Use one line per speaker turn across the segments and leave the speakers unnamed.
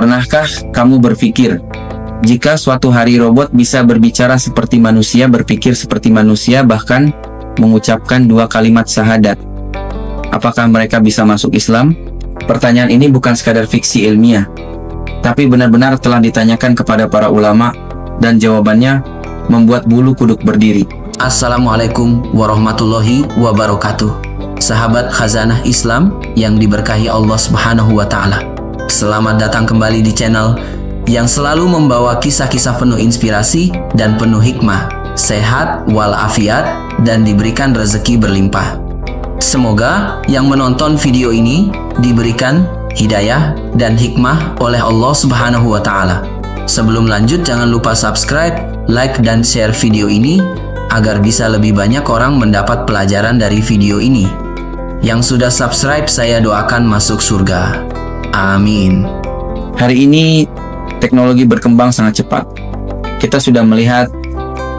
Pernahkah kamu berpikir, jika suatu hari robot bisa berbicara seperti manusia, berpikir seperti manusia, bahkan mengucapkan 2 kalimat syahadat, apakah mereka bisa masuk Islam? Pertanyaan ini bukan sekadar fiksi ilmiah, tapi benar-benar telah ditanyakan kepada para ulama, dan jawabannya membuat bulu kuduk berdiri.
Assalamualaikum warahmatullahi wabarakatuh. Sahabat Khazanah Islam yang diberkahi Allah Subhanahu wa Ta'ala, selamat datang kembali di channel yang selalu membawa kisah-kisah penuh inspirasi dan penuh hikmah, sehat walafiat, dan diberikan rezeki berlimpah. Semoga yang menonton video ini diberikan hidayah dan hikmah oleh Allah Subhanahu wa Ta'ala. Sebelum lanjut, jangan lupa subscribe, like, dan share video ini agar bisa lebih banyak orang mendapat pelajaran dari video ini. Yang sudah subscribe, saya doakan masuk surga. Amin.
Hari ini teknologi berkembang sangat cepat. Kita sudah melihat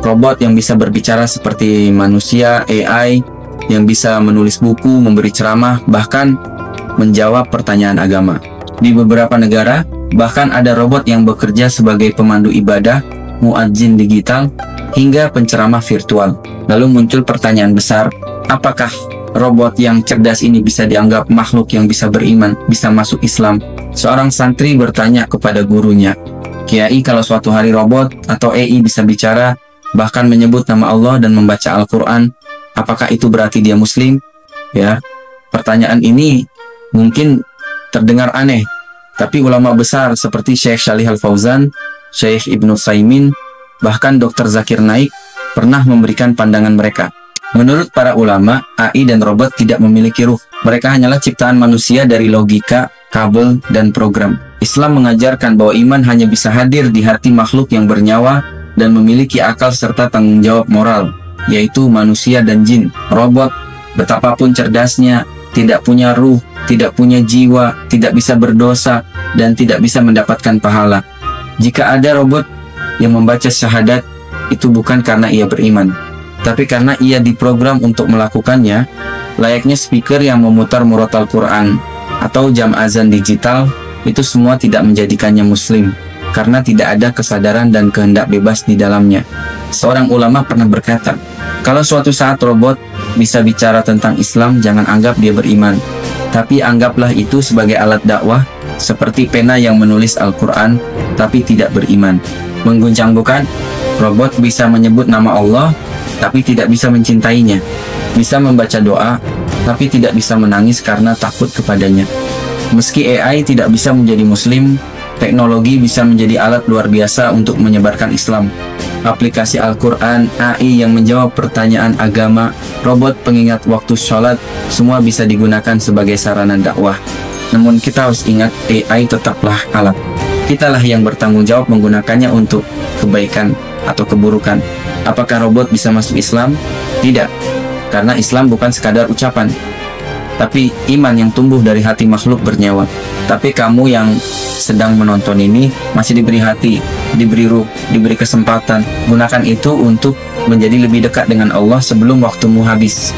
robot yang bisa berbicara seperti manusia, AI yang bisa menulis buku, memberi ceramah, bahkan menjawab pertanyaan agama. Di beberapa negara, bahkan ada robot yang bekerja sebagai pemandu ibadah, muadzin digital, hingga penceramah virtual. Lalu muncul pertanyaan besar, apakah robot yang cerdas ini bisa dianggap makhluk yang bisa beriman, bisa masuk Islam? Seorang santri bertanya kepada gurunya, "Kiai, kalau suatu hari robot atau AI bisa bicara, bahkan menyebut nama Allah dan membaca Al-Quran, apakah itu berarti dia muslim?" Ya, pertanyaan ini mungkin terdengar aneh, tapi ulama besar seperti Syekh Shalih Al-Fauzan, Syekh Ibnu Utsaimin, bahkan Dr. Zakir Naik pernah memberikan pandangan mereka. Menurut para ulama, AI dan robot tidak memiliki ruh. Mereka hanyalah ciptaan manusia dari logika, kabel, dan program. Islam mengajarkan bahwa iman hanya bisa hadir di hati makhluk yang bernyawa dan memiliki akal serta tanggung jawab moral, yaitu manusia dan jin. Robot, betapapun cerdasnya, tidak punya ruh, tidak punya jiwa, tidak bisa berdosa, dan tidak bisa mendapatkan pahala. Jika ada robot yang membaca syahadat, itu bukan karena ia beriman, tapi karena ia diprogram untuk melakukannya, layaknya speaker yang memutar murotal Quran atau jam azan digital. Itu semua tidak menjadikannya muslim, karena tidak ada kesadaran dan kehendak bebas di dalamnya. Seorang ulama pernah berkata, kalau suatu saat robot bisa bicara tentang Islam, jangan anggap dia beriman, tapi anggaplah itu sebagai alat dakwah, seperti pena yang menulis Al-Quran, tapi tidak beriman. Mengguncang bukan? Robot bisa menyebut nama Allah, tapi tidak bisa mencintainya. Bisa membaca doa, tapi tidak bisa menangis karena takut kepadanya. Meski AI tidak bisa menjadi muslim, teknologi bisa menjadi alat luar biasa untuk menyebarkan Islam. Aplikasi Al-Quran, AI yang menjawab pertanyaan agama, robot pengingat waktu sholat, semua bisa digunakan sebagai sarana dakwah. Namun kita harus ingat, AI tetaplah alat. Kitalah yang bertanggung jawab menggunakannya untuk kebaikan atau keburukan. Apakah robot bisa masuk Islam? Tidak, karena Islam bukan sekadar ucapan, tapi iman yang tumbuh dari hati makhluk bernyawa. Tapi kamu yang sedang menonton ini masih diberi hati, diberi ruh, diberi kesempatan. Gunakan itu untuk menjadi lebih dekat dengan Allah sebelum waktumu habis.